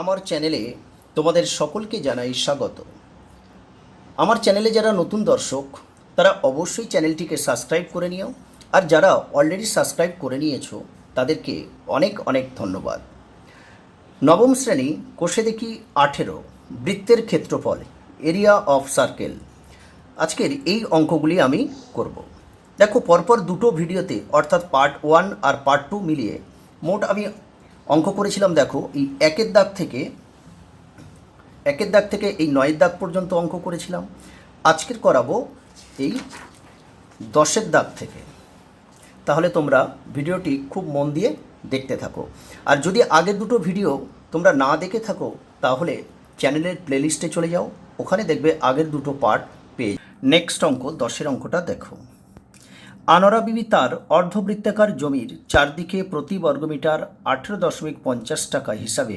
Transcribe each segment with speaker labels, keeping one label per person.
Speaker 1: আমার চ্যানেলে তোমাদের সকলকে জানাই স্বাগত। আমার চ্যানেলে যারা নতুন দর্শক তারা অবশ্যই চ্যানেলটিকে সাবস্ক্রাইব করে নিও, আর যারা অলরেডি সাবস্ক্রাইব করে নিয়েছো তাদেরকে অনেক অনেক ধন্যবাদ। নবম শ্রেণী কোষে দেখি 18 বৃত্তের ক্ষেত্রফল, এরিয়া অফ সার্কেল। আজকের এই অঙ্কগুলি আমি করব। দেখো, পরপর দুটো ভিডিওতে অর্থাৎ পার্ট 1 আর পার্ট 2 মিলিয়ে মোট আমি অঙ্ক করেছিলাম। দেখো, এই একের দাগ থেকে এই 9 দাগ পর্যন্ত অঙ্ক করেছিলাম। আজকের করাবো এই 10 দাগ থেকে। তাহলে তোমরা ভিডিওটি খুব মন দিয়ে দেখতে থাকো। আর যদি আগের দুটো ভিডিও তোমরা না দেখে থাকো তাহলে চ্যানেলের প্লেলিস্টে চলে যাও, ওখানে দেখবে আগের দুটো পার্ট পেয়ে। নেক্সট অঙ্ক 10 অঙ্কটা দেখো। আনোয়ারা বিবি তার অর্ধবৃত্তাকার জমির চারদিকে প্রতি বর্গমিটার 18.50 টাকা হিসাবে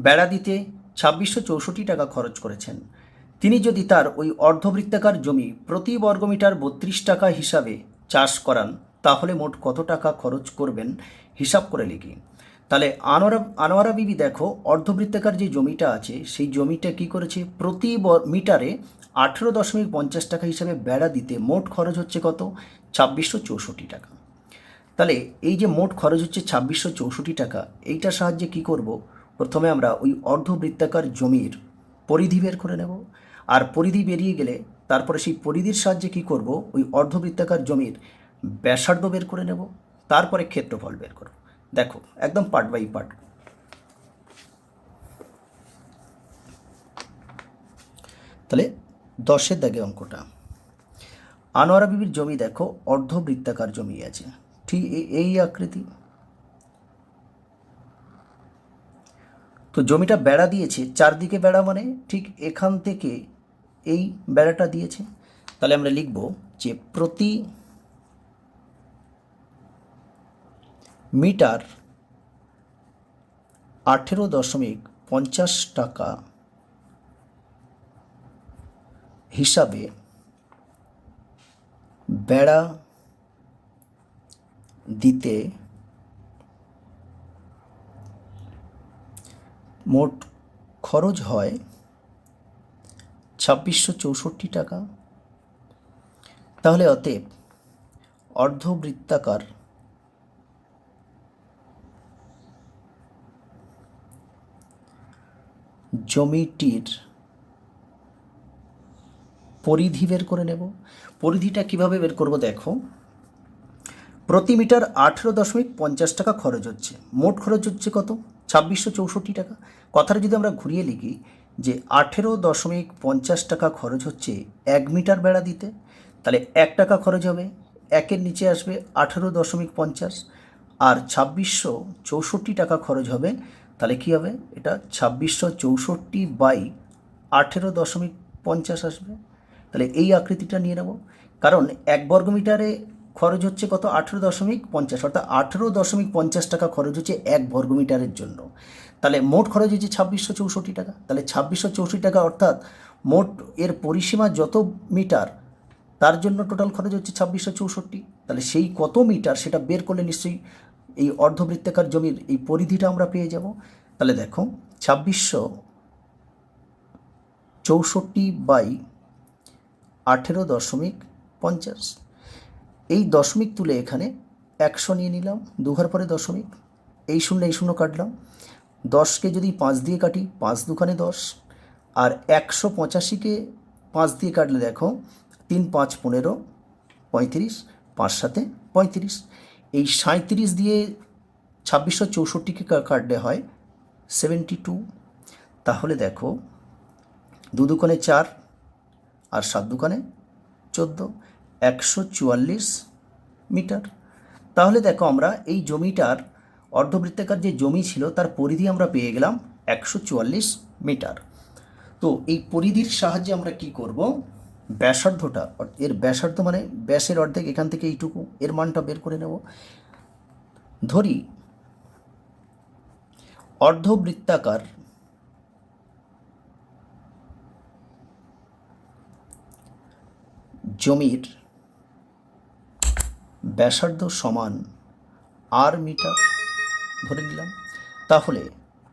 Speaker 1: বেড়া দিতে 2664 টাকা খরচ করেছেন। তিনি যদি তার ওই অর্ধবৃত্তাকার জমি প্রতি বর্গমিটার 32 টাকা হিসাবে চাষ করান তাহলে মোট কত টাকা খরচ করবেন হিসাব করে লিখি। তাহলে আনোয়ারা বিবি দেখো, অর্ধবৃত্তাকার যে জমিটা আছে সেই জমিটা কি করেছে, প্রতি মিটারে 18.50 টাকা হিসাবে বেড়া দিতে মোট খরচ হচ্ছে কত, 2664 টাকা। তাহলে এই যে মোট খরচ হচ্ছে 2664 টাকা, এইটার সাহায্যে কি করব, প্রথমে আমরা ওই অর্ধবৃত্তাকার জমির পরিধি বের করে নেব। আর পরিধি বেরিয়ে গেলে তারপরে সেই পরিধির সাহায্যে কি করব, ওই অর্ধবৃত্তাকার জমির ব্যাসার্ধ বের করে নেব, তারপরে ক্ষেত্রফল বের করব। দেখো, একদম পার্ট বাই পার্ট। তাহলে 10 দাগে অঙ্কটা, আনোয়ারা বিবির জমি দেখো অর্ধবৃত্তাকার জমি আছে, ঠিক এই আকৃতি। তো জমিটা বেড়া দিয়েছে, চারদিকে বেড়া মানে ঠিক এখান থেকে এই বেড়াটা দিয়েছে। তাহলে আমরা লিখব যে প্রতি মিটার 18.50 টাকা হিসাবে বেড়া দিতে মোট খরচ হয় 2664 টাকা। তাহলে অতএব অর্ধবৃত্তাকার জমিটির পরিধি বের করে নেব। পরিধিটা কিভাবে বের করব, দেখো, প্রতি মিটার 18.50 টাকা খরচ হচ্ছে, মোট খরচ হচ্ছে কত, 2664 টাকা। কথাটা যদি আমরা ঘুরিয়ে লিখি যে 18.50 টাকা খরচ হচ্ছে 1 মিটার বেড়া দিতে, তাহলে 1 টাকা খরচ হবে, একের নিচে আসবে 18.50, আর 2664 টাকা খরচ হবে। তাহলে কী হবে, এটা 2664/18.50 আসবে। তাহলে এই আকৃতিটা নিয়ে নেব, কারণ 1 বর্গমিটারে খরচ হচ্ছে কত, 18.50, অর্থাৎ 18.50 টাকা খরচ হচ্ছে 1 বর্গমিটারের জন্য। তাহলে মোট খরচ হচ্ছে 2664 টাকা। তাহলে 2664 টাকা অর্থাৎ মোট এর পরিসীমা যত মিটার তার জন্য টোটাল খরচ হচ্ছে 2664। তাহলে সেই কত মিটার সেটা বের করলে নিশ্চয়ই এই অর্ধবৃত্তাকার জমির এই পরিধিটা আমরা পেয়ে যাব। তাহলে দেখো, 2664/18.50, এই দশমিক তুলে এখানে 100 নিয়ে নিলাম, দুঘর পরে দশমিক, এই শূন্য কাটলাম। 10কে যদি 5 দিয়ে কাটি, 5 দুখানে 10, আর 185কে 5 দিয়ে কাটলে দেখো 3 5 15, 35, 5 7 35। এই 37 দিয়ে 2664কে কাটলে হয় 72। তাহলে দেখো, 2 দুখানে 4 আর 7 দুখানে 14, 144 মিটার। তাহলে দেখো, আমরা এই জমিটার অর্ধবৃত্তাকার যে জমি ছিল তার পরিধি আমরা পেয়ে গেলাম 144 মিটার। তো এই পরিধির সাহায্যে আমরা কি করব, ব্যাসার্ধটা, এর ব্যাসার্ধ মানে ব্যাসের অর্ধেক, এখান থেকে এইটুকু, এর মানটা বের করে নেব। ধরি অর্ধবৃত্তাকার জমির ব্যাসার্ধ সমান আর মিটার ধরে নিলাম। তাহলে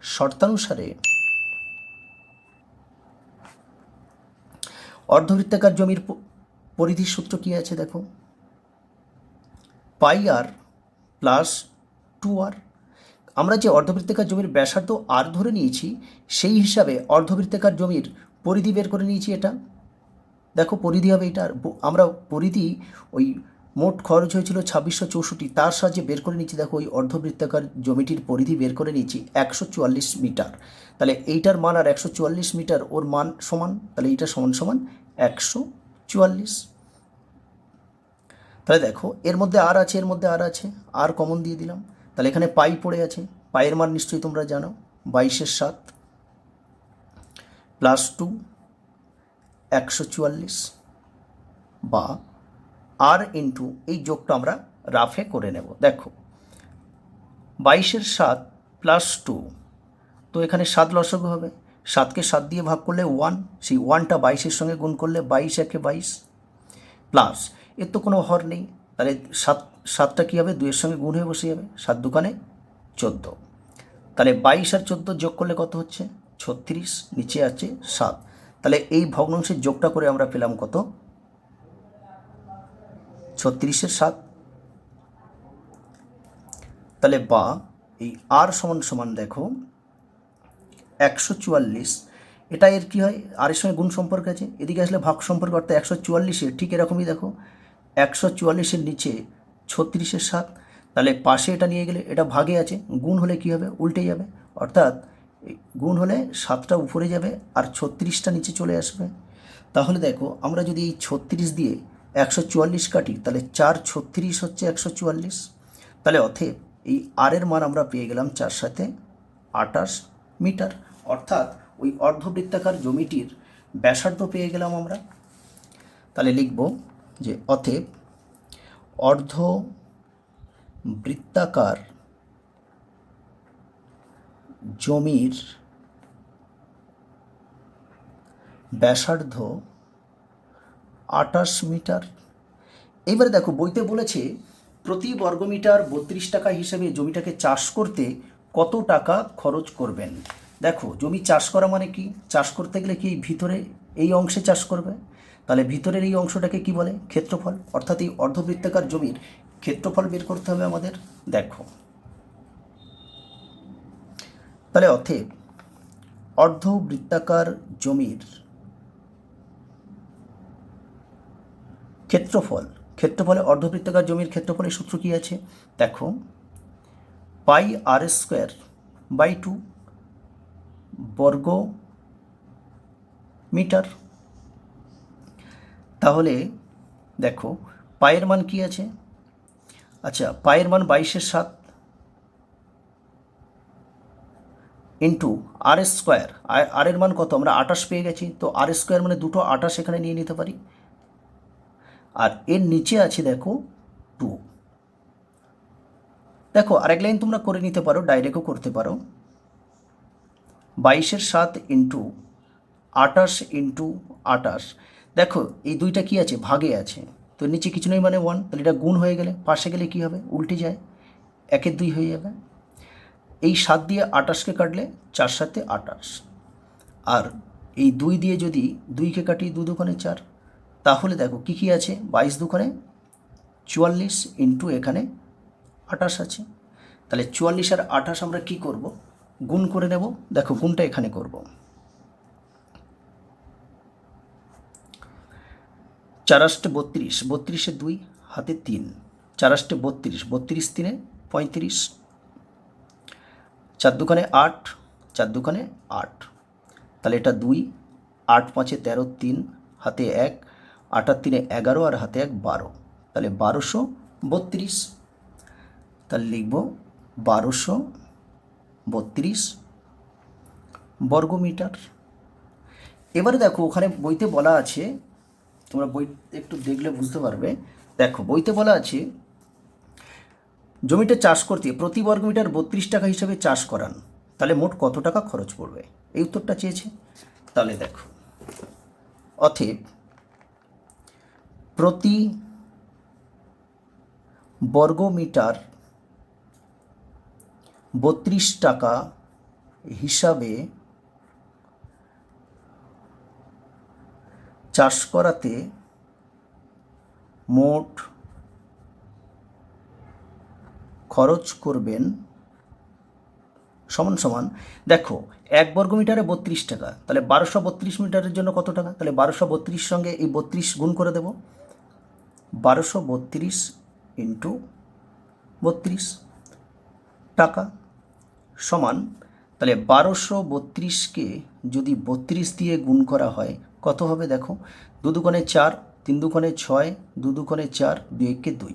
Speaker 1: শর্তানুসারে অর্ধবৃত্তাকার জমির পরিধির সূত্র কী আছে দেখো, পাই আর প্লাস 2r। আমরা যে অর্ধবৃত্তাকার জমির ব্যাসার্ধ আর ধরে নিয়েছি, সেই হিসাবে অর্ধবৃত্তাকার জমির পরিধি বের করে নিয়েছি। এটা দেখো পরিধি হবে এটা, আমরা পরিধি ওই মোট খরচ হয়েছিল 2664, তার সাহায্যে বের করে নিচ্ছি। দেখো ওই অর্ধবৃত্তাকার জমিটির পরিধি বের করে নিচ্ছি 144 মিটার। তাহলে এইটার মান আর 144 মিটার ওর মান সমান, তাহলে এইটা সমান সমান 144। তাহলে দেখো এর মধ্যে আর আছে, এর মধ্যে আর আছে, আর কমন দিয়ে দিলাম। তাহলে এখানে পাই পড়ে আছে, পায়ের মান নিশ্চয়ই তোমরা জানো, 22/7 প্লাস 2 144, বা আর ইন্টু এই যোগটা আমরা রাফে করে নেব। দেখো 22/7 প্লাস 2, তো এখানে 7 লসাগু হবে, 7কে 7 দিয়ে ভাগ করলে 1, সেই 1টা 22-এর সঙ্গে গুণ করলে 22×1=22, প্লাস এর তো কোনো হর নেই, তাহলে 7টা কী হবে, 2-এর সঙ্গে গুণ হয়ে বসে যাবে, 7×2 = 14। তাহলে 22 আর 14 যোগ করলে কত হচ্ছে, 36, নিচে আছে 7। তাহলে এই ভগ্নাংশের যোগটা করে আমরা পেলাম কত, 36/7। তাহলে বা এই আর সমান সমান দেখো 144, এটা এর কী হয়, আর এর সঙ্গে গুণ সম্পর্ক আছে, এদিকে আসলে ভাগ সম্পর্ক, অর্থাৎ 144-এর ঠিক এরকমই দেখো 144-এর নিচে 36/7। তাহলে পাশে এটা নিয়ে গেলে এটা ভাগে আছে, গুণ হলে কী হবে, উল্টে যাবে, অর্থাৎ গুণ হলে 7টা উপরে যাবে আর 36টা নিচে চলে আসবে। তাহলে দেখো আমরা যদি এই 36 দিয়ে 144 কাটি, তাহলে 4×36 হচ্ছে 144। তাহলে অতএব এই আর এর মান আমরা পেয়ে গেলাম 4×7 = 28 মিটার, অর্থাৎ ওই অর্ধবৃত্তাকার জমিটির ব্যাসার্ধ পেয়ে গেলাম আমরা। তাহলে লিখব যে অতএব অর্ধবৃত্তাকার জমির ব্যাসার্ধ 28 মিটার। এবারে দেখো বইতে বলেছে প্রতি বর্গমিটার 32 টাকা হিসেবে জমিটাকে চাষ করতে কত টাকা খরচ করবেন। দেখো জমি চাষ করা মানে কি, চাষ করতে গেলে কি ভিতরে এই অংশে চাষ করবে, তাহলে ভিতরের এই অংশটাকে কি বলে, ক্ষেত্রফল, অর্থাৎ এই অর্ধবৃত্তাকার জমির ক্ষেত্রফল বের করতে হবে আমাদের। দেখো তাহলে অতএব অর্ধবৃত্তাকার জমির ক্ষেত্রফলে অর্ধবৃত্তাকার জমির ক্ষেত্রফলের সূত্র কী আছে দেখো, πr²/2 বর্গ মিটার। তাহলে দেখো পায়ের মান কি আছে, আচ্ছা পায়ের মান 22/7 ইন্টু r², আর এর মান কত, আমরা 28 পেয়ে গেছি, তো r² মানে দুটো 28 এখানে নিয়ে নিতে পারি, আর এর নিচে আছে দেখো 2। দেখো আরেক লাইন তোমরা করে নিতে পারো, ডাইরেক্টও করতে পারো, 22/7 ইন্টু 28 ইন্টু 28। দেখো এই দুইটা কি আছে, ভাগে আছে, তো নিচে কিছু নেই মানে 1, তাহলে এটা গুণ হয়ে গেলে পাশে গেলে কি হবে, উল্টে যায়, 1-2 হয়ে যাবে। এই 7 দিয়ে 28কে কাটলে 4×7 = 28, আর এই 2 দিয়ে যদি 2কে কাটি 2×2 = 4, তাহলে দেখো কি কি আছে, 22×2 = 44 ইন্টু এখানে 28 আছে। তাহলে 44 আর 28 আমরা কি করব, গুণ করে নেব। দেখো গুণটা এখানে করব, 4×8 = 32, 32-এ 2 হাতে 3, 4×8 = 32, 32×3 = 35, 4×2 = 8, 4×2 = 8, তাহলে এটা 2, 8×5 = 13, 3 হাতে 1, 8×3 = 11 আর হাতে 1 12, তাহলে 1232। তাহলে লিখব 1232 বর্গমিটার। এবারে দেখো ওখানে বইতে বলা আছে, তোমরা বই একটু দেখলে বুঝতে পারবে, দেখো বইতে বলা আছে জমিটা চাষ করতে প্রতি বর্গমিটার 32 টাকা হিসাবে চাষ করান, তাহলে মোট কত টাকা খরচ পড়বে, এই উত্তরটা চেয়েছে। তাহলে দেখো অতএব প্রতি বর্গমিটার 32 টাকা হিসাবে চাষ করাতে মোট খরচ করবেন সমান সমান, দেখো 1 বর্গ মিটারে 32 টাকা, তাহলে 1232 মিটারের জন্য কত টাকা, তাহলে 1232 সঙ্গে এই 32 গুণ করে দেব, 1232 ইন্টু 32 টাকা সমান, তাহলে 1232কে যদি 32 দিয়ে গুণ করা হয় কত হবে, দেখো 2 দুগুণে 4, 3 দুগুণে 6, 2 দুগুণে 4, 2 একে 2,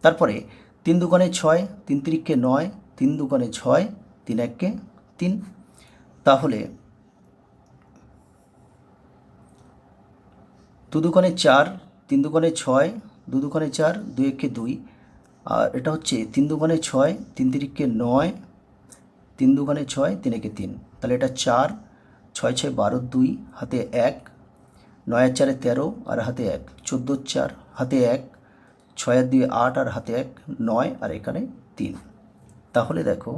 Speaker 1: তারপরে 3 দুগুণে 6, 3 তিরিকে 9, 3 দুগুণে 6, 3 একে 3, তাহলে 2 দুগুণে 4, 3 দুগুণে 6, 2 দুগুণে 4, 2 একে 2, আর এটা হচ্ছে 3 দুগুণে 6, 3 তিরিকে 9, 3 দুগুণে 6, 3 একে 3, তাহলে এটা 4, 6 6 12, 2 হাতে 1, 9 আর 4 13 আর হাতে 1, 14 4 হাতে 1, 6 আর 2 8 আর হাতে 1, 9 আর এখানে 3, তাহলে দেখো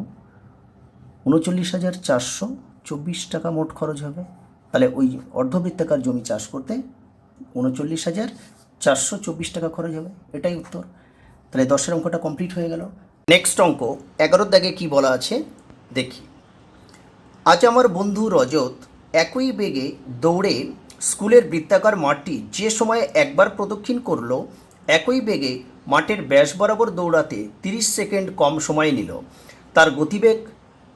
Speaker 1: 39,424 টাকা মোট খরচ হবে। তাহলে ওই অর্ধবৃত্তাকার জমি চাষ করতে 39,424 টাকা খরচ হবে, এটাই উত্তর। তাহলে 10-এর অঙ্কটা কমপ্লিট হয়ে গেল। নেক্সট অঙ্ক 11-র দাগে কি বলা আছে দেখি। আজ আমার বন্ধু রজত একই বেগে দৌড়ে স্কুলের বৃত্তাকার মাঠটি যে সময়ে একবার প্রদক্ষিণ করলো, একই বেগে মাঠের ব্যাস বরাবর দৌড়াতে 30 সেকেন্ড কম সময় নিল। তার গতিবেগ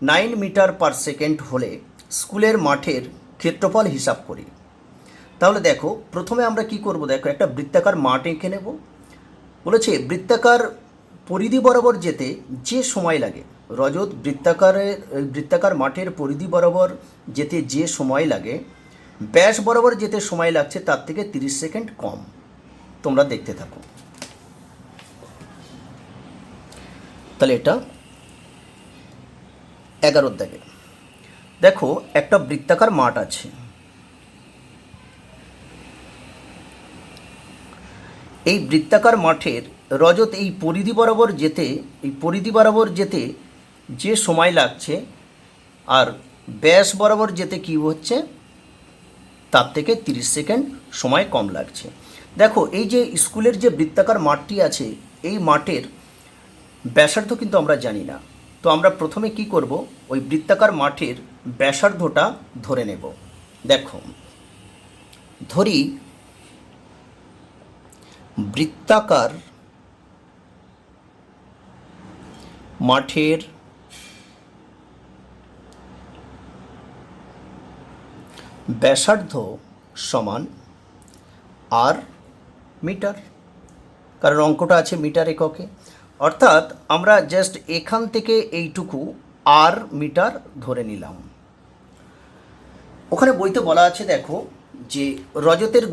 Speaker 1: 9 মিটার পার সেকেন্ড হলে স্কুলের মাঠের ক্ষেত্রফল হিসাব করি। তাহলে দেখো প্রথমে আমরা কি করব, দেখো একটা বৃত্তাকার মাঠ এঁকে নেব। বলেছে বৃত্তাকার পরিধি বরাবর যেতে যে সময় লাগে, রজত বৃত্তাকার মাঠের পরিধি বরাবর যেতে যে সময় লাগে, ব্যাস বরাবর যেতে সময় লাগছে তার থেকে 30 সেকেন্ড কম। তোমরা দেখতে থাকো। তাহলে এটা 11-র দাগে দেখো একটা বৃত্তাকার মাঠ আছে। এই বৃত্তাকার মাঠের রজত এই পরিধি বরাবর যেতে যে সময় লাগছে আর ব্যাস বরাবর যেতে কি হচ্ছে তার থেকে 30 সেকেন্ড সময় কম লাগছে। দেখো এই যে স্কুলের যে বৃত্তাকার মাঠটি আছে, এই মাঠের ব্যাসার্ধ কিন্তু আমরা জানি না। তো আমরা প্রথমে কি করব, ওই বৃত্তাকার মাঠের ব্যাসার্ধটা ধরে নেব। দেখো ধরি বৃত্তাকার মাঠের ব্যাসার্ধ সমান আর মিটার, কারণ অঙ্কটা আছে মিটার এককে, অর্থাৎ আমরা জাস্ট এখান থেকে এইটুকু আর মিটার ধরে নিলাম। ওখানে বইতে বলা আছে দেখো যে রজতের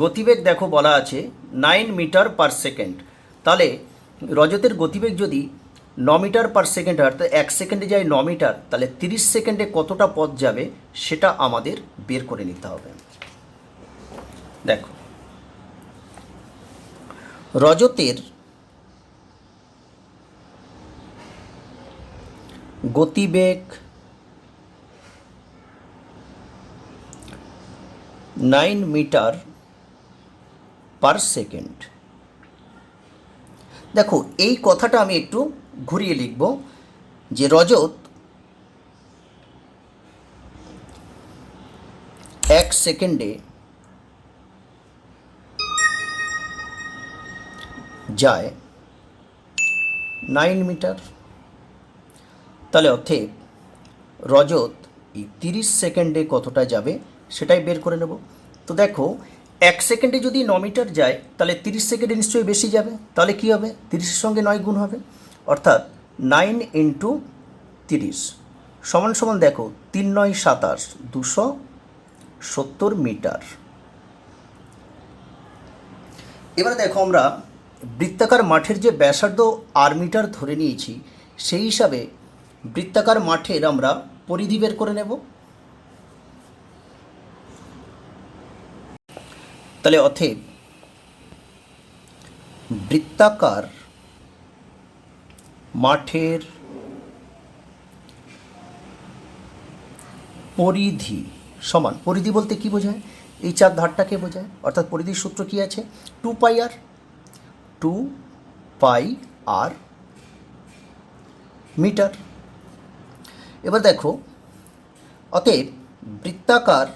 Speaker 1: গতিবেগ দেখো বলা আছে 9 মিটার পার সেকেন্ড। তাহলে রজতের গতিবেগ যদি 9 মিটার পার সেকেন্ড হয়, অর্থাৎ 1 সেকেন্ডে যায় 9 মিটার, তাহলে 30 সেকেন্ডে কতটা পথ যাবে সেটা আমাদের বের করে নিতে হবে। দেখো রজতের গতিবেগ 9 মিটার পার সেকেন্ড। দেখো এই কথাটা আমি একটু ঘুরিয়ে লিখব যে রজত 1 সেকেন্ডে যায় 9 মিটার। তাহলে অতএব রজত এই 30 সেকেন্ডে কতটা যাবে সেটাই বের করে নেব। তো দেখো 1 সেকেন্ডে যদি 9 মিটার যায় তাহলে 30 সেকেন্ডে নিশ্চয়ই বেশি যাবে। তাহলে কি হবে, 30-এর সঙ্গে 9 গুণ হবে, অর্থাৎ 9 ইন্টু 30 সমান সমান দেখো 3 9 27, 270 মিটার। এবারে দেখো আমরা বৃত্তাকার মাঠের যে ব্যাসার্ধ আর মিটার ধরে নিয়েছি, সেই হিসাবে বৃত্তাকার মাঠের আমরা পরিধি বের করে নেব। তাহলে অতএব বৃত্তাকার মাঠের পরিধি সমান, পরিধি বলতে কি বোঝায়, এই চার ধারটাকে বোঝায়, অর্থাৎ পরিধির সূত্র কী আছে, 2πr, 2πr মিটার। এবার দেখো, অতএব বৃত্তাকার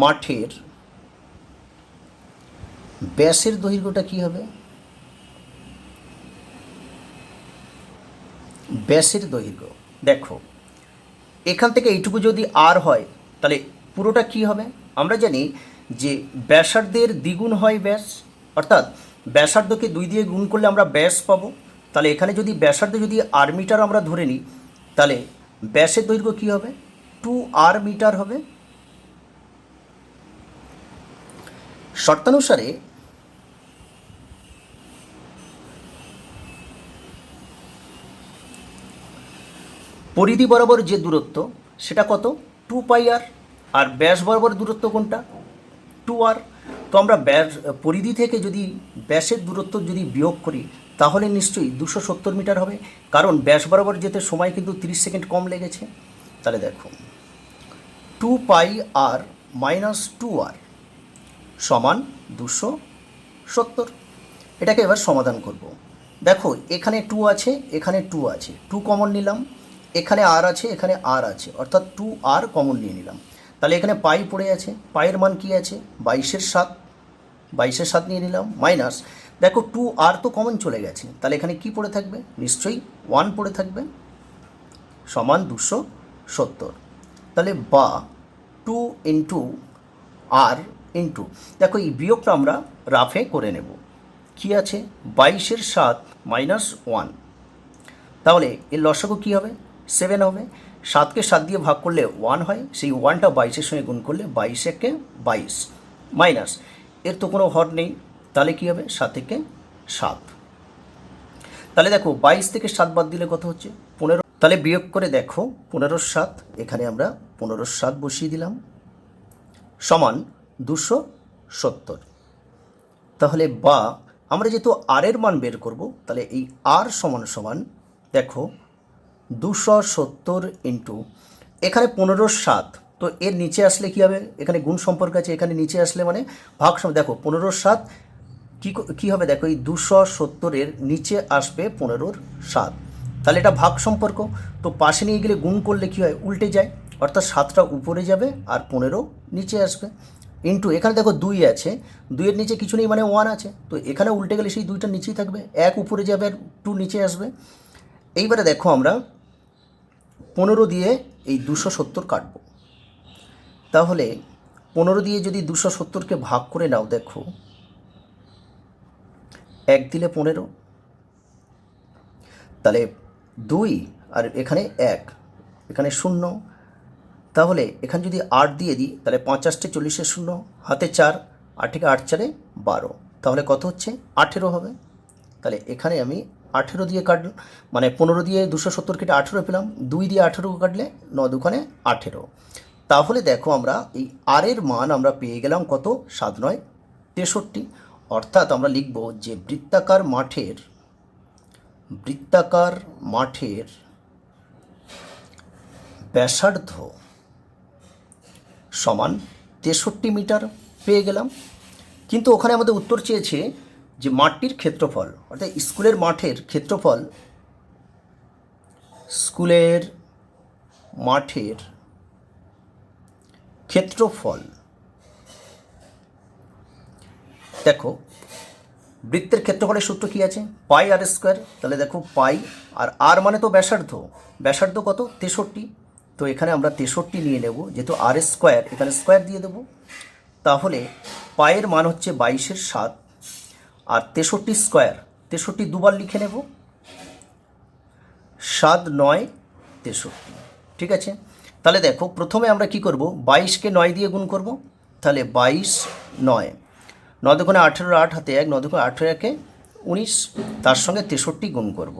Speaker 1: মাঠের ব্যাসের দৈর্ঘ্যটা কী হবে, ব্যাসের দৈর্ঘ্য দেখো, এখান থেকে এইটুকু যদি আর হয় তাহলে পুরোটা কি হবে, আমরা জানি যে ব্যাসার্ধের দ্বিগুণ হয় ব্যাস, অর্থাৎ ব্যাসার্ধকে 2 দিয়ে গুণ করলে আমরা ব্যাস পাবো। তাহলে এখানে যদি ব্যাসার্ধ যদি আর মিটার আমরা ধরে নিই, তাহলে ব্যাসের দৈর্ঘ্য কী হবে, 2r মিটার হবে। শর্তানুসারে পরিধি বরাবর যে দূরত্ব সেটা কত, 2πr, আর ব্যাস বরাবর দূরত্ব কোনটা, 2r। তো আমরা পরিধি থেকে যদি ব্যাসের দূরত্ব যদি বিয়োগ করি তাহলে নিশ্চয়ই 270 মিটার হবে, কারণ ব্যাস বরাবর যেতে সময় কিন্তু 30 সেকেন্ড কম লেগেছে। তাহলে দেখো 2πr মাইনাস 2r সমান 270। এটাকে এবার সমাধান করব। দেখো এখানে 2 আছে, এখানে 2 আছে, 2 কমন নিলাম, এখানে আর আছে, এখানে আর আছে, অর্থাৎ 2r কমন নিয়ে নিলাম। তাহলে এখানে পাই পড়ে আছে, পায়ের মান কি আছে, 22/7, 22/7 নিয়ে নিলাম, মাইনাস দেখো 2r তো কমন চলে গেছে, তাহলে এখানে কি পড়ে থাকবে, নিশ্চয়ই 1 পড়ে থাকবে, সমান 270। তাহলে বা 2 ইন্টু আর ইন্টু, দেখো এই বিয়োগটা আমরা রাফে করে নেব, কি আছে 22/7 মাইনাস 1, তাহলে এর লসাগু কী হবে, 7 হবে। 7কে 7 দিয়ে ভাগ করলে 1 হয়, সেই 1টা 22-এর সঙ্গে গুণ করলে 22 একে 22, মাইনাস এর তো কোনো হর নেই, তাহলে কী হবে 7 একে 7। তাহলে দেখো 22 থেকে 7 বাদ দিলে কত হচ্ছে, 15। তাহলে বিয়োগ করে দেখো 15/7, এখানে আমরা 15/7 বসিয়ে দিলাম, সমান 270। তাহলে বা আমরা যেহেতু আর এর মান বের করব, তাহলে এই আর সমান সমান দেখো 270 ইন্টু এখানে 15/7, তো এর নিচে আসলে কী হবে, এখানে গুণ সম্পর্ক আছে, এখানে নিচে আসলে মানে ভাগ সম্পর্ক। দেখো 15/7 কী হবে, দেখো এই 270-এর নিচে আসবে 15/7, তাহলে এটা ভাগ সম্পর্ক, তো পাশে নিয়ে গেলে গুণ করলে কী হয়, উল্টে যায়, অর্থাৎ 7টা উপরে যাবে আর 15 নিচে আসবে, ইন্টু এখানে দেখো 2 আছে, 2-এর নিচে কিছু নেই মানে 1 আছে, তো এখানে উল্টে গেলে সেই 2টা নিচেই থাকবে, 1 উপরে যাবে আর 2 নিচে আসবে। এইবারে দেখো আমরা 15 দিয়ে এই 270 কাটব, তাহলে 15 দিয়ে যদি 270-কে ভাগ করে নাও, দেখো 1 দিলে 15, তাহলে 2 আর এখানে 1, এখানে 0, তাহলে এখানে যদি 8 দিয়ে দিই তাহলে 5-8 40 0, হাতে 4, 8 8 4 12, তাহলে কত হচ্ছে 18 হবে। তাহলে এখানে আমি 18 দিয়ে কাটলাম, মানে 15 দিয়ে 270 কেটে 18 পেলাম, 2 দিয়ে 18 কাটলে 9 2 18। তাহলে দেখো আমরা এই আর এর মান আমরা পেয়ে গেলাম কত, 7 9 63। অর্থাৎ আমরা লিখব যে বৃত্তাকার মাঠের ব্যাসার্ধ সমান 63 মিটার পেয়ে গেলাম। কিন্তু ওখানে আমাদের উত্তর চেয়েছে যে মাঠটির ক্ষেত্রফল, অর্থাৎ স্কুলের মাঠের ক্ষেত্রফল, স্কুলের মাঠের ক্ষেত্রফল। দেখো বৃত্তের ক্ষেত্রফলের সূত্র কী আছে, পাই আর স্কোয়ার, তাহলে দেখো পাই আর আর মানে তো ব্যাসার্ধ, ব্যাসার্ধ কত 63, তো এখানে আমরা 63 নিয়ে নেব, যেহেতু আর স্কোয়ার এখানে স্কোয়ার দিয়ে দেবো, তাহলে পায়ের মান হচ্ছে 22/7 আর 63 স্কোয়ার, 63 দুবার লিখে নেব, 7 9 63, ঠিক আছে। তাহলে দেখো প্রথমে আমরা কি করব, 22-কে 9 দিয়ে গুণ করব, তাহলে 22 9, 9 2 18, 8 হাতে 1, 9 2 18 1 19, তার সঙ্গে 63 গুণ করব,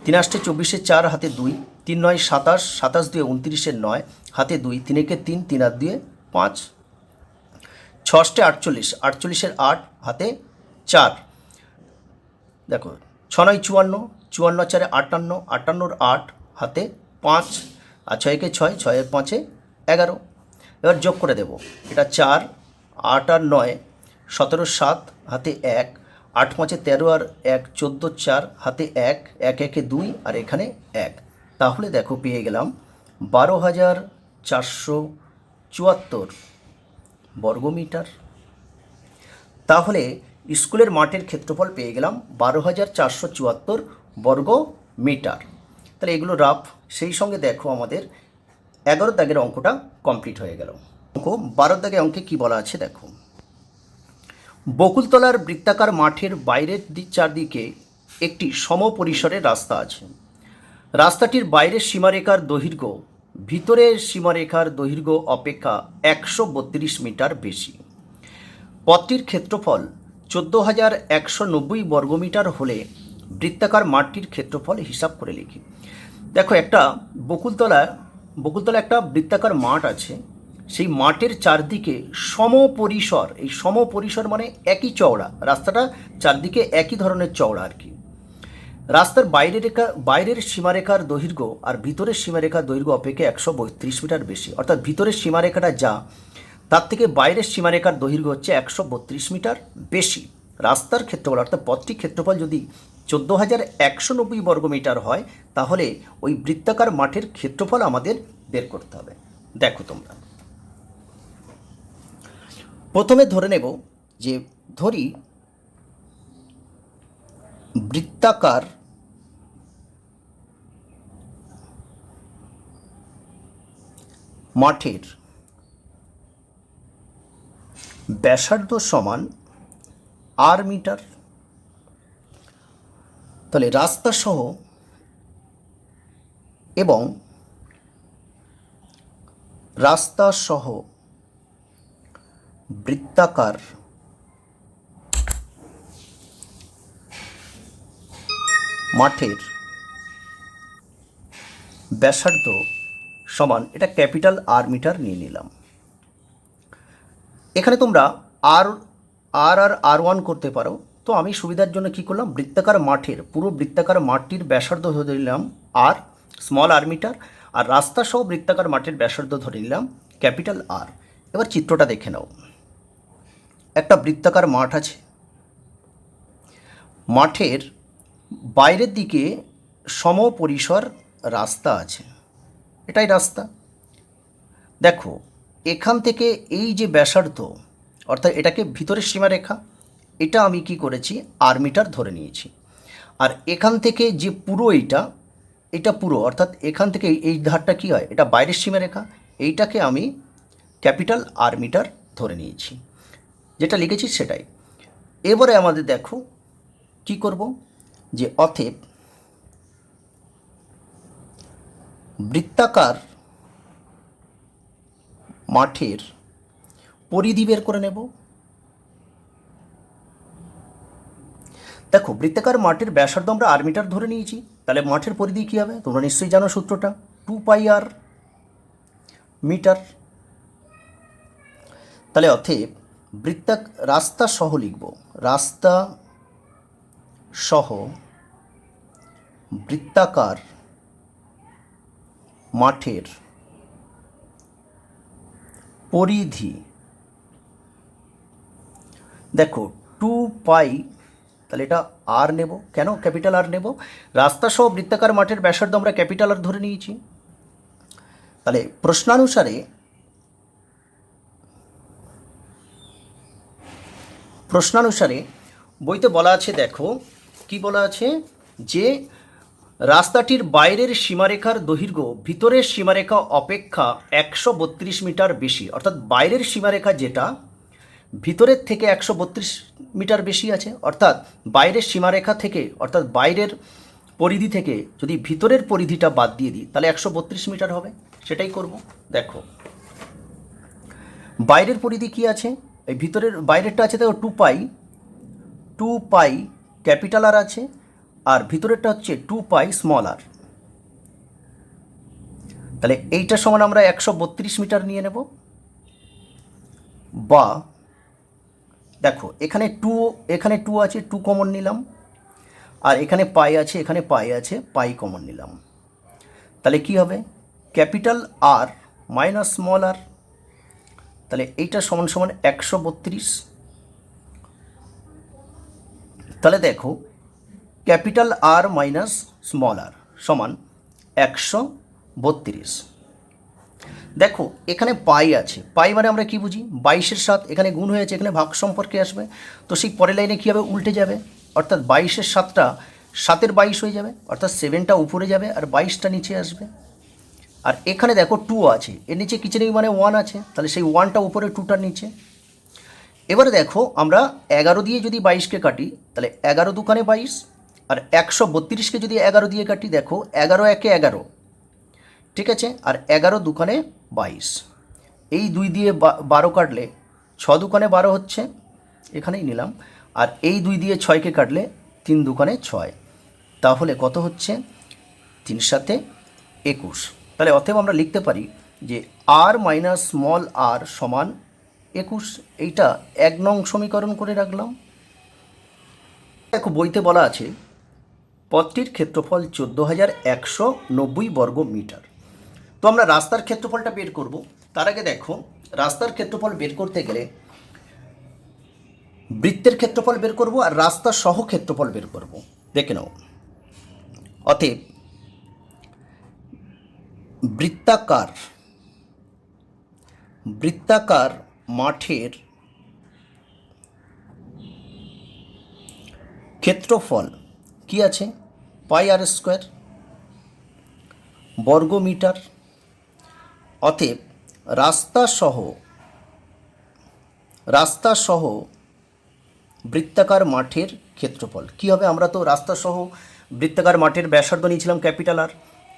Speaker 1: 3 8 24 4 হাতে 2, 3 9 27, 27 2 29 9 হাতে 2, 3 1 3, 3 8 2 5, 6 48, 48 8 হাতে 4, দেখো 6 9 54, 54 4 58, 58 8 হাতে 5, আর 6 6 6 5 11। এবার যোগ করে দেব, এটা 4, 8 আর 9, 17 7 হাতে 1, 8 5 13 আর 1 14, 4 হাতে 1, 1 1 2 আর এখানে 1। তাহলে দেখো পেয়ে গেলাম 12,474 বর্গমিটার। তাহলে স্কুলের মাঠের ক্ষেত্রফল পেয়ে গেলাম 12,474 বর্গ মিটার। তাহলে এগুলো রাফ। সেই সঙ্গে দেখো আমাদের 11 দাগের অঙ্কটা কমপ্লিট হয়ে গেল। অঙ্ক 12 দাগের অঙ্কে কি বলা আছে দেখো, বকুলতলার বৃত্তাকার মাঠের বাইরের চারদিকে একটি সমপরিসরের রাস্তা আছে। রাস্তাটির বাইরের সীমারেখার দৈর্ঘ্য ভিতরের সীমারেখার দৈর্ঘ্য অপেক্ষা 132 মিটার বেশি। পথটির ক্ষেত্রফল 14,190 বর্গমিটার হলে বৃত্তাকার মাঠটির ক্ষেত্রফল হিসাব করে লিখি। দেখো, একটা বকুলতলা একটা বৃত্তাকার মাঠ আছে। সেই মাঠের চারদিকে সমপরিসর, এই সমপরিসর মানে একই চওড়া, রাস্তাটা চারদিকে একই ধরনের চওড়া আর কি। রাস্তার বাইরের সীমারেখার দৈর্ঘ্য আর ভিতরের সীমারেখার দৈর্ঘ্য অপেক্ষা 132 মিটার বেশি। অর্থাৎ ভিতরের সীমারেখাটা যা, তার থেকে বাইরের সীমারেখার দৈর্ঘ্য হচ্ছে 132 মিটার বেশি। রাস্তার ক্ষেত্রফল অর্থাৎ পথটির ক্ষেত্রফল যদি 14,190 বর্গমিটার হয়, তাহলে ওই বৃত্তাকার মাঠের ক্ষেত্রফল আমাদের বের করতে হবে। দেখো তোমরা, প্রথমে ধরে নেব যে ধরি বৃত্তাকার মাঠের ব্যাসার্ধ সমান আর মিটার। তাহলে রাস্তা সহ এবং রাস্তা সহ বৃত্তাকার মাঠের ব্যাসার্ধ সমান, এটা ক্যাপিটাল আর মিটার নিয়ে নিলাম। এখানে তোমরা আর আর1 করতে পারো। তো আমি সুবিধার জন্য কি করলাম, বৃত্তাকার মাঠের পুরো বৃত্তাকার মাঠটির ব্যাসার্ধ ধরে নিলাম আর, স্মল আর মিটার, আর রাস্তা সহ বৃত্তাকার মাঠের ব্যাসার্ধ ধরে নিলাম ক্যাপিটাল আর। এবার চিত্রটা দেখে নাও। একটা বৃত্তাকার মাঠ আছে, মাঠের বাইরের দিকে সমপরিসর রাস্তা আছে, এটাই রাস্তা। দেখো, এখান থেকে এই যে ব্যাসার্ধ, অর্থাৎ এটাকে ভিতরের সীমারেখা, এটা আমি কি করেছি আর মিটার ধরে নিয়েছি। আর এখান থেকে যে পুরো এটা পুরো, অর্থাৎ এখান থেকে এই ধারটা কি হয়, এটা বাইরের সীমারেখা, এইটাকে আমি ক্যাপিটাল আর মিটার ধরে নিয়েছি, যেটা লিখেছি সেটাই। এবারে আমাদের দেখো কি করব, যে অতএব বৃত্তাকার মাঠের পরিধি বের করে নেব। দেখো, বৃত্তাকার মাঠের ব্যাসার্ধ আমরা আর মিটার ধরে নিয়েছি, তাহলে মাঠের পরিধি কী হবে তোমরা নিশ্চয়ই জানো সূত্রটা, 2πr মিটার। তাহলে অতএব রাস্তা সহ লিখব, রাস্তা সহ বৃত্তাকার মাঠের পরিধি। দেখো 2π, তাহলে এটা আর নেব, কেন ক্যাপিটাল আর নেব, রাস্তা সহ বৃত্তাকার মাঠের ব্যাসার্ধ আমরা ক্যাপিটাল আর ধরে নিয়েছি। তাহলে প্রশ্নানুসারে বইতে বলা আছে, দেখো কি বলা আছে, যে রাস্তাটির বাইরের সীমারেখার দৈর্ঘ্য ভিতরের সীমারেখা অপেক্ষা 132 মিটার বেশি। অর্থাৎ বাইরের সীমারেখা যেটা ভিতরের থেকে 132 মিটার বেশি আছে। অর্থাৎ বাইরের সীমারেখা থেকে, অর্থাৎ বাইরের পরিধি থেকে যদি ভিতরের পরিধিটা বাদ দিয়ে দিই, তাহলে 132 মিটার হবে। সেটাই করব। দেখো, বাইরের পরিধি কি আছে, এই ভিতরের বাইরেরটা আছে, দেখো 2π ক্যাপিটাল আর আছে, আর ভিতরেরটা হচ্ছে 2π স্মল আর। তাহলে এইটা সমান আমরা 132 মিটার নিয়ে নেব। বা দেখো, এখানে 2 আছে, 2 কমন নিলাম, আর এখানে পাই আছে, পাই কমন নিলাম। তাহলে কি হবে, ক্যাপিটাল আর মাইনাস স্মল আর, তাহলে এইটা সমান সমান 132। তাহলে দেখো ক্যাপিটাল আর মাইনাস স্মল আর সমান 132। দেখো এখানে পাই আছে, পাই মানে আমরা কি বুঝি, 22-এর 7 এখানে গুণ হয়েছে, এখানে ভাগ সম্পর্কে আসবে, তো সেই পরের লাইনে কী হবে, উল্টে যাবে, অর্থাৎ 22-এর 7টা 7-এর 22 হয়ে যাবে, অর্থাৎ 7টা উপরে যাবে আর 22টা নিচে আসবে। আর এখানে দেখো 2 আছে, এর নিচে কিছু নেই মানে 1 আছে, তাহলে সেই 1টা উপরে 2টার নিচে। এবারে দেখো আমরা 11 দিয়ে যদি 22কে কাটি, তাহলে 11 দুখানে 22, আর 132কে যদি 11 দিয়ে কাটি, দেখো 11 একে 11, ঠিক আছে, আর 11 দুখানে 22, এই 2 দিয়ে 12 কাটলে 6 দুখানে 12 হচ্ছে, এখানেই নিলাম, আর এই 2 দিয়ে 6কে কাটলে 3 দুখানে 6, তাহলে কত হচ্ছে, 3 সাথে 21। তাহলে অতএব আমরা লিখতে পারি যে আর মাইনাস স্মল আর সমান 21। এইটা 1 নং সমীকরণ করে রাখলাম। দেখো বইতে বলা আছে পথটির ক্ষেত্রফল 14,190 বর্গ মিটার। তো আমরা রাস্তার ক্ষেত্রফলটা বের করব। তার আগে দেখো রাস্তার ক্ষেত্রফল বের করতে গেলে বৃত্তের ক্ষেত্রফল বের করব আর রাস্তা সহ ক্ষেত্রফল বের করব। দেখে নাও, অতএব বৃত্তাকার মাঠের ক্ষেত্রফল কি আছে, পাই আর স্কোয়ার বর্গ মিটার। অতএব রাস্তা সহ বৃত্তাকার মাঠের ক্ষেত্রফল কি হবে, আমরা তো রাস্তা সহ বৃত্তাকার মাঠের ব্যাসার্ধ নিয়েছিলাম ক্যাপিটাল আর,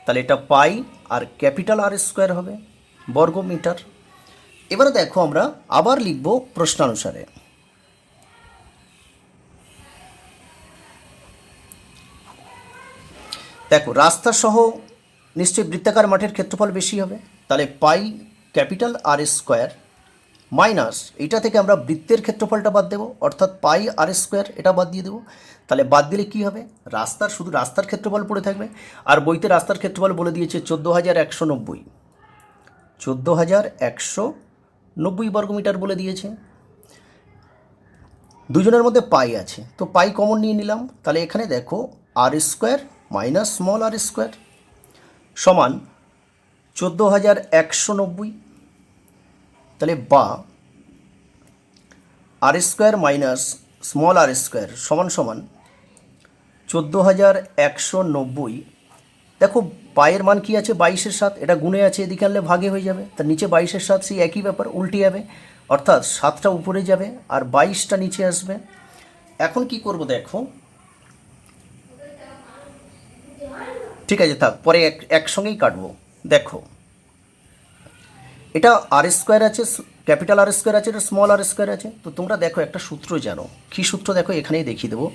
Speaker 1: তাহলে এটা পাই আর ক্যাপিটাল আর স্কোয়ার হবে বর্গ মিটার। এবারে দেখো আমরা আবার লিখব প্রশ্নানুসারে। দেখো রাস্তা সহ নিশ্চয়ই বৃত্তাকার মাঠের ক্ষেত্রফল বেশি হবে, তাহলে পাই ক্যাপিটাল আর স্কোয়ার মাইনাস এইটা থেকে আমরা বৃত্তের ক্ষেত্রফলটা বাদ দেবো, অর্থাৎ পাই আর স্কোয়ার, এটা বাদ দিয়ে দেবো। তাহলে বাদ দিলে কী হবে, শুধু রাস্তার ক্ষেত্রফল পড়ে থাকবে। আর বইতে রাস্তার ক্ষেত্রফল বলে দিয়েছে 14,190 বর্গমিটার বলে দিয়েছে। দুজনের মধ্যে পাই আছে, তো পাই কমন নিয়ে নিলাম, তাহলে এখানে দেখো আর স্কোয়ার মাইনাস স্মল আর স্কোয়ার সমান 14,190, তাহলে বা আর স্কোয়ার মাইনাস স্মল আর স্কোয়ার সমান সমান 14,190। দেখো পায়ের মান কি আছে, 22-এর 7, এটা গুণে আছে, এদিকে আনলে ভাগে হয়ে যাবে, তার নিচে 22-এর 7 সেই একই ব্যাপার, উল্টে যাবে, অর্থাৎ 7টা উপরে যাবে আর 22টা নিচে আসবে। এখন কি করব দেখো, ঠিক আছে থাক, পরে একসঙ্গেই কাটবো। দেখো এটা আর স্কোয়ার আছে, ক্যাপিটাল আর স্কোয়ার আছে, এটা স্মল আর স্কোয়ার আছে, তো তোমরা দেখো একটা সূত্র জানো, কী সূত্র দেখো এখানেই দেখিয়ে দেবো,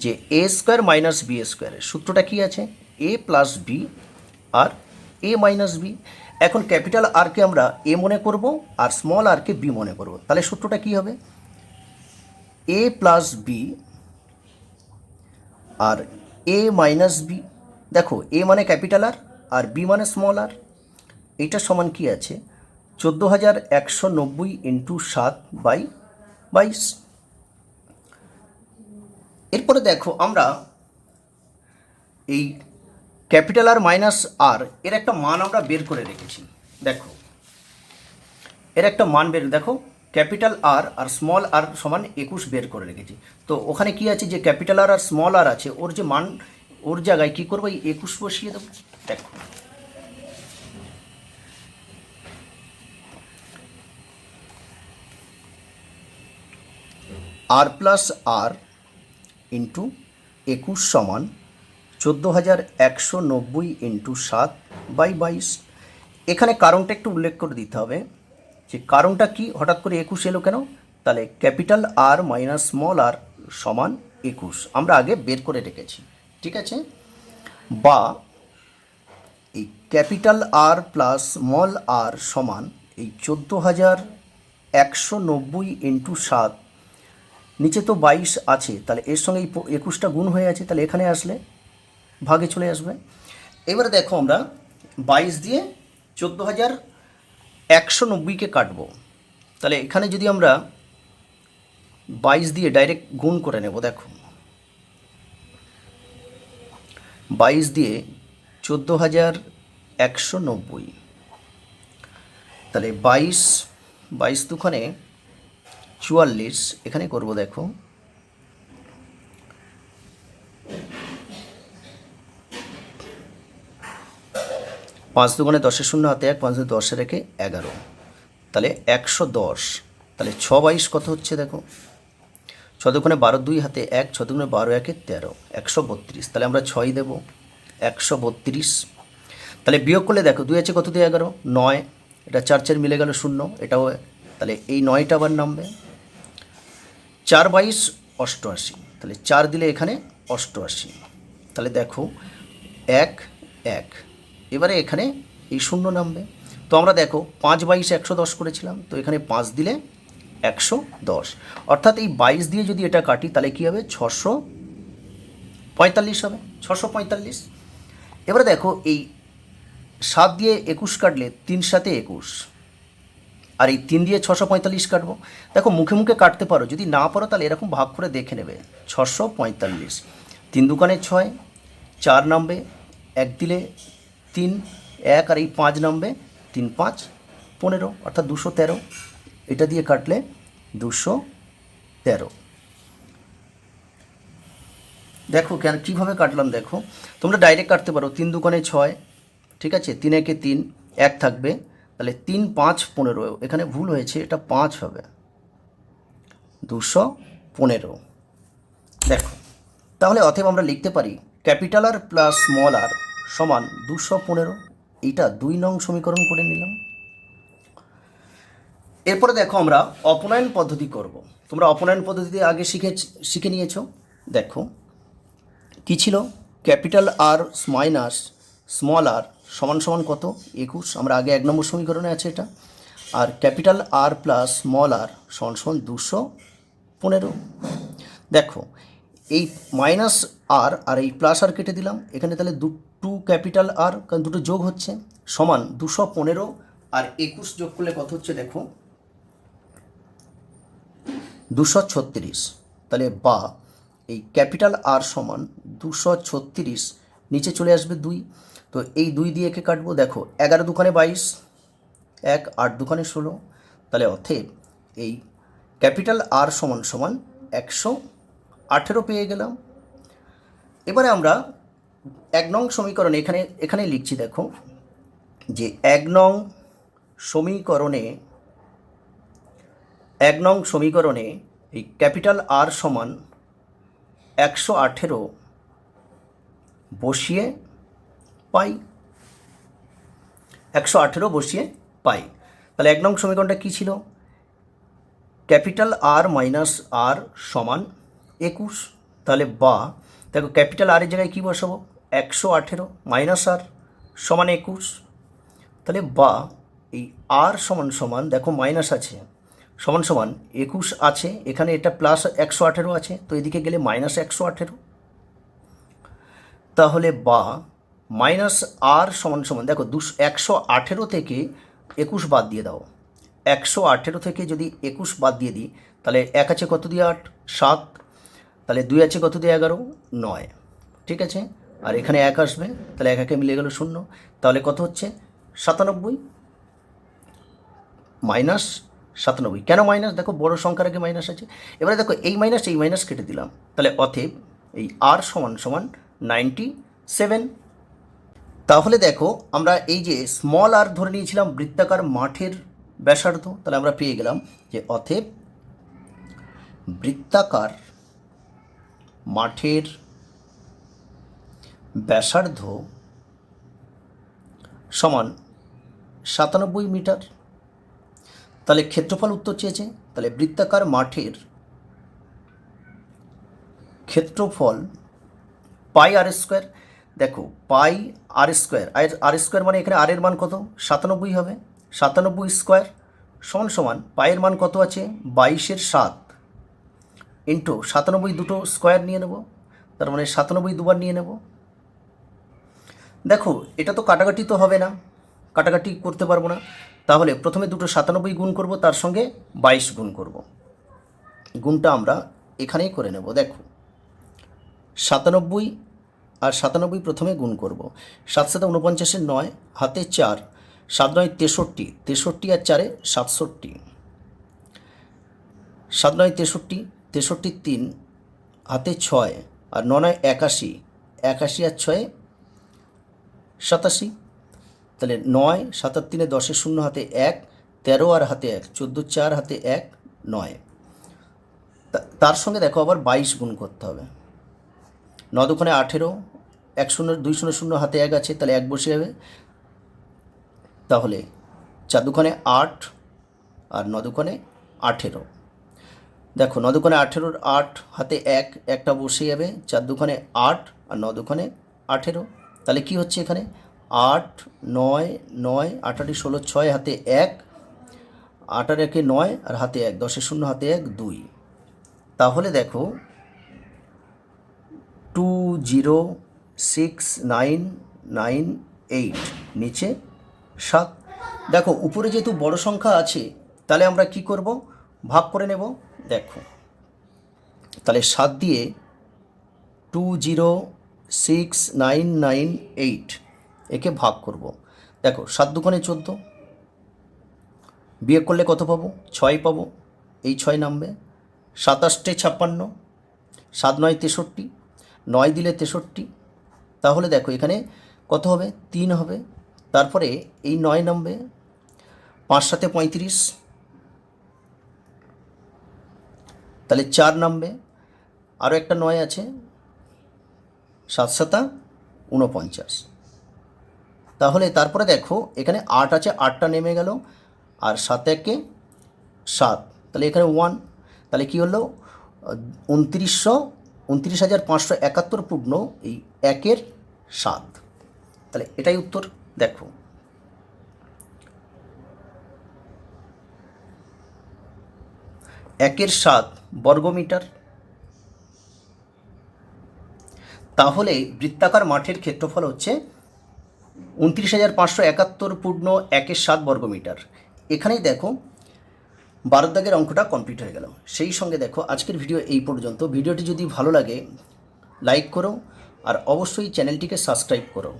Speaker 1: যে এ স্কোয়ার মাইনাস বি স্কোয়ারের সূত্রটা কী আছে, এ প্লাস বি আর এ মাইনাস বি। এখন ক্যাপিটাল আরকে আমরা এ মনে করব আর স্মল আরকে বি মনে করব, তাহলে সূত্রটা কী হবে, এ প্লাস বি আর এ মাইনাস বি। দেখো এ মানে ক্যাপিটাল আর বি মানে স্মল আর, এইটা সমান কি আছে, 14,190 ইন্টু 7/22। এরপরে দেখো আমরা এই ক্যাপিটাল আর মাইনাস আর এর একটা মান আমরা বের করে রেখেছি। দেখো এর একটা মান দেখো ক্যাপিটাল আর আর স্মল আর সমান 21 বের করে রেখেছি। তো ওখানে কি আছে, যে ক্যাপিটাল আর আর স্মল আর আছে, ওর যে মান, ওর জায়গায় কী করবো, এই 21 বসিয়ে দেবো। দেখো আর প্লাস আর ইন্টু 21 সমান 14,190 ইন্টু 7/22। এখানে কারণটা একটু উল্লেখ করে দিতে হবে, যে কারণটা কি, হঠাৎ করে 21 এলো কেন, তাহলে ক্যাপিটাল আর মাইনাস স্মল আর সমান 21 আমরা আগে বের করে রেখেছি, ঠিক আছে। বা এই ক্যাপিটাল আর প্লাস স্মল আর সমান এই 14,190 ইন্টু 7, নিচে তো 22 আছে, তাহলে এর সঙ্গে এই 21টা গুণ হয়ে আছে, তাহলে এখানে আসলে ভাগে চলে আসবে। এবারে দেখো আমরা 22 দিয়ে 190কে কাটবো, তাহলে এখানে যদি আমরা 22 দিয়ে ডাইরেক্ট গুণ করে নেব, দেখো 22 দিয়ে 14,190, তাহলে 22 দুখানে 44, এখানে করব দেখো 5 দুগুণে 10-এর শূন্য হাতে 1, 5 10 রেখে 11, তাহলে 110, তাহলে 6 22 কত হচ্ছে দেখো, 6 দুগুণে 12 2 হাতে 1, 6 দুগুণে 12 1 13, 132, তাহলে আমরা 6 দেবো 132, তাহলে বিয়োগ করলে দেখো 2 আছে কত দিয়ে 11, 9, এটা 4 4 মিলে গেল 0, এটাও, তাহলে এই 9টা আবার নামবে, 4 22 88, তাহলে 4 দিলে এখানে 88, তাহলে দেখো 1 1, এবারে এখানে এই 0 নামবে, তো আমরা দেখো 5 22 110 করেছিলাম, তো এখানে 5 দিলে 110, অর্থাৎ এই 22 দিয়ে যদি এটা কাটি তাহলে কী হবে, 645 হবে, 645। এবারে দেখো এই 7 দিয়ে 21 কাটলে 3 7 21, আর এই 3 দিয়ে 645 কাটবো, দেখো মুখে মুখে কাটতে পারো, যদি না পারো তাহলে এরকম ভাগ করে দেখে নেবে, 645, 3 দুগুণে 6, 4 নামবে, 1 দিলে 3 1, আর এই 5 নামবে, 3 5 15, অর্থাৎ 213, এটা দিয়ে কাটলে 213। দেখো কেন কীভাবে কাটলাম, দেখো তোমরা ডাইরেক্ট কাটতে পারো, 3 দুগুণে 6, ঠিক আছে, 3 একে 3, 1 থাকবে, তাহলে 3 5 15, এখানে ভুল হয়েছে, এটা 5 হবে, 215। দেখো তাহলে অতএব আমরা লিখতে পারি ক্যাপিটাল আর প্লাস স্মল আর সমান 215, এইটা 2 নং সমীকরণ করে নিলাম। এরপরে দেখো আমরা অপনয়ন পদ্ধতি করব, তোমরা অপনয়ন পদ্ধতিতে আগে শিখে নিয়েছো। দেখো কী ছিল, ক্যাপিটাল আর মাইনাস স্মল আর সমান সমান কত, 21, আমরা আগে 1 নম্বর সমীকরণে আছে এটা, আর ক্যাপিটাল আর প্লাস স্মল আর সমান সমান 215। দেখো এই মাইনাস আর আর এই প্লাস আর কেটে দিলাম, এখানে তাহলে 2 ক্যাপিটাল আর, কারণ দুটো যোগ হচ্ছে, সমান 215 আর 21 যোগ করলে কত হচ্ছে দেখো 236, তাহলে বা এই ক্যাপিটাল আর সমান 236, নিচে চলে আসবে 2, তো এই 2 দিয়ে একে কাটবো, দেখো 11 দুখানে 22, 1 8 দুখানে 16, তাহলে অতএব এই ক্যাপিটাল আর সমান সমান 118 পেয়ে গেলাম। এবারে আমরা 1 নং সমীকরণে এখানে লিখছি, দেখো যে 1 নং সমীকরণে এই ক্যাপিটাল আর সমান 118 বসিয়ে পাই, 118 বসিয়ে পাই। তাহলে 1 নং সমীকরণটা কী ছিল, ক্যাপিটাল আর মাইনাস আর সমান 21, তাহলে বা দেখো ক্যাপিটাল আরের জায়গায় কী বসাবো, 118 মাইনাস আর সমান 21, তাহলে বা এই আর সমান সমান, দেখো মাইনাস আছে, সমান সমান 21 আছে, এখানে এটা প্লাস 118 আছে, তো এদিকে গেলে মাইনাস 118, তাহলে বা মাইনাস আর সমান সমান, দেখো 118 থেকে 21 বাদ দিয়ে দাও, 118 থেকে যদি 21 বাদ দিয়ে দিই, তাহলে 1 আছে কত দিয়ে 8 7, তাহলে 2 আছে কত দিয়ে 11 9, ঠিক আছে, আর এখানে 1 আসবে, তাহলে 1 একে মিলে গেল 0, তাহলে কত হচ্ছে 97 মাইনাস 97, কেন মাইনাস, দেখো বড় সংখ্যার আগে মাইনাস আছে, এবারে দেখো এই মাইনাস কেটে দিলাম, তাহলে অতএব এই আর সমান সমান 97। তাহলে দেখো আমরা এই যে স্মল আর ধরে নিয়েছিলাম বৃত্তাকার মাঠের ব্যাসার্ধ, তাহলে আমরা পেয়ে গেলাম যে অতএব বৃত্তাকার মাঠের ব্যাসার্ধ সমান 97 মিটার। তাহলে ক্ষেত্রফল উত্তর চেয়েছে, তাহলে বৃত্তাকার মাঠের ক্ষেত্রফল পাই আর স্কোয়ার, দেখো পাই আর স্কোয়ার, আর স্কোয়ার মানে এখানে আর এর মান কত 97 হবে, 97 স্কোয়ার সমান সমান পায়ের মান কত আছে 22 7 ইন্টু 97 দুটো স্কোয়ার নিয়ে নেব, তার মানে 97 দুবার নিয়ে নেব। দেখো এটা তো কাটাকাটি তো হবে না, কাটাকাটি করতে পারবো না, তাহলে প্রথমে দুটো 97 গুণ করব, তার সঙ্গে 22 গুণ করব। গুণটা আমরা এখানেই করে নেব। দেখো 97 আর 97 প্রথমে গুণ করব। 7 7 49 9 হাতে 4, 7 9 63, 63 আর 4 67, 7 9 63, 63 3 হাতে 6 আর 9 9 81, 81 আর 6 87। তাহলে 9 7 আর 3 10 0 হাতে 1, 13 আর হাতে 1 14, 4 হাতে 1 9। তার সঙ্গে দেখো আবার 22 গুণ করতে হবে। 9 দুখানে 18, 1 0 2 0 0 হাতে 1 আছে, তাহলে 1 বসে যাবে। তাহলে 4 দুখানে 8 আর 9 দুখানে 18। দেখো 9 দুখানে 18, 8 হাতে 1, একটা বসে যাবে। 4 দুখানে 8 আর 9 দুখানে 18। তাহলে কি হচ্ছে এখানে 8 9 9 8 8 16 6 হাতে 1, 8 আর 1 9 আর হাতে 1 10 0 হাতে 1 2। তাহলে দেখো 206,998 নিচে 7। দেখো উপরে যেহেতু বড় সংখ্যা আছে, তাহলে আমরা কি করব, ভাগ করে নেব। দেখো তাহলে 7 দিয়ে 206,998 একে ভাগ করব। দেখো 7 দুখানে 14, বিয়োগ করলে কত পাবো, 6 পাবো। এই 6 নামবে। 27 56, 7 9 63, 9 দিলে 63। তাহলে দেখো এখানে কত হবে, 3 হবে। তারপরে এই 9 নামবে। 5 7 35, তাহলে 4 নামবে। আরও একটা 9 আছে, 7 7 49। তাহলে তারপরে দেখো এখানে 8 আছে, 8টা নেমে গেল। আর 7 1 7, তাহলে এখানে 1। তাহলে কি হলো 29,571 পূর্ণ এই 1-এর 7। তাহলে এটাই উত্তর। দেখো 1-এর 7 বর্গমিটার। তাহলে বৃত্তাকার মাঠের ক্ষেত্রফল হচ্ছে 29,571 পূর্ণ 1-এর 7 বর্গমিটার। এখানেই দেখো 12 দাগের অঙ্কটা কমপ্লিট হয়ে গেল। সেই সঙ্গে দেখো আজকের ভিডিও এই পর্যন্ত। ভিডিওটি যদি ভালো লাগে লাইক করো আর অবশ্যই চ্যানেলটিকে সাবস্ক্রাইব করো।